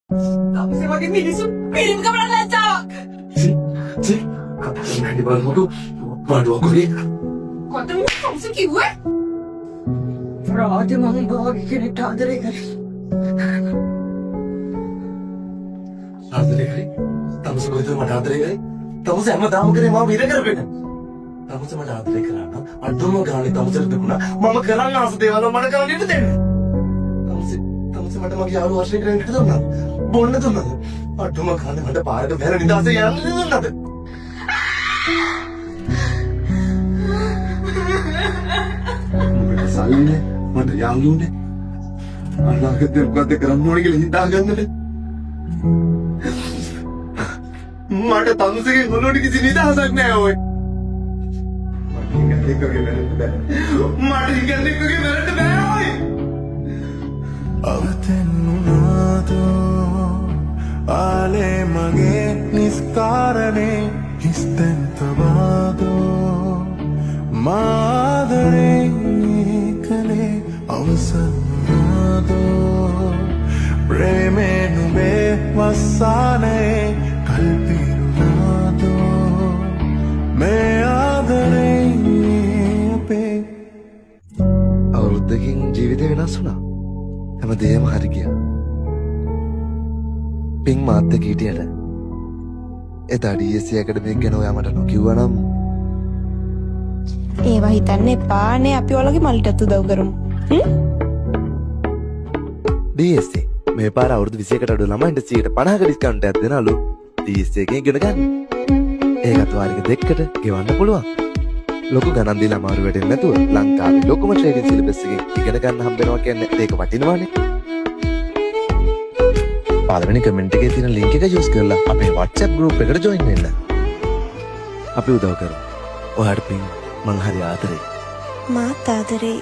Tapos yung mga miniso, pilim ka pala ng tawag! Si, hindi ba mo to? Mado ako eh. Kwento mo kung sa kiwe? Rati mga bagay kinitadari ka rin. ආදරේ කරේ තමස කොහෙද මට ආදරේ කරේ තමස හැමදාම කරේ මම විර කරපෙන්න තමස මට ආදරේ කරා නම් අඩුම ගානේ තමසට දුන්නා මම කරන්න ආස දේවල් මට කරන්න ඉන්න දෙන්න තමස මට මගේ යාළුවා ආශ්‍රය කරන්න ඉන්න දුන්නා බොන්න දුන්නා අඩුම ගානේ මට පාරක බැල නිදාසේ යන්න දුන්නාද මට සල්ලිනේ මට යාළුවනේ අනාගතේ මොකද කරන්න ඕනේ කියලා හිතාගන්නද මට තමුසේගේ මොනෝට කිසි නිදහසක් නෑ ඔය. මට හිතන්නේ එක්කගේ වැරද්ද බෑ ඔය. අවතෙන්නුනාදෝ ආලේ මගේ නිස්කාරණේ හිස්තෙන්තවාදෝ මාදරේ කලේ අවසන්නාදෝ ප්‍රේමේ නුඹේ වස්සානේ කල්පිරුනාදෝ මේ ආදරේ අපේ අවුරුද්දකින් ජීවිතේ වෙනස් වුණා. හැමදේම හරි ගියා. පින් මාත් එක්ක හිටියට එදා DSC ඇකඩමික් ගැන ඔයා මට නොකිව්වනම් ඒවා හිතන්න එපානේ අපි ඔයාලගේ මල්ටත් උදව් කරමු. DSC මේ පාර අවුරුදු 21කට අඩු ළමයින්ට 50% ඩිස්කවුන්ට් එකක් දෙනලු DSC එකෙන් ඉගෙන ගන්න. ඒකත් වාරික දෙකකට ගෙවන්න පුළුවන්. ලොකු ගණන් දීලා අමාරු වෙටෙන්නේ නැතුව ලංකාවේ ලොකුම ට්‍රේඩින් සිලබස් එකෙන් ඉගෙන ගන්න හම්බෙනවා කියන්නේ ඒක වටිනවනේ. පාලවෙනි කමෙන්ට් එකේ තියෙන ලින්ක් එක යූස් කරලා අපේ WhatsApp group එකට join වෙන්න. අපි උදව් කරමු. ඔයාට පින් මං හරි ආදරේ. මාත් ආදරේ.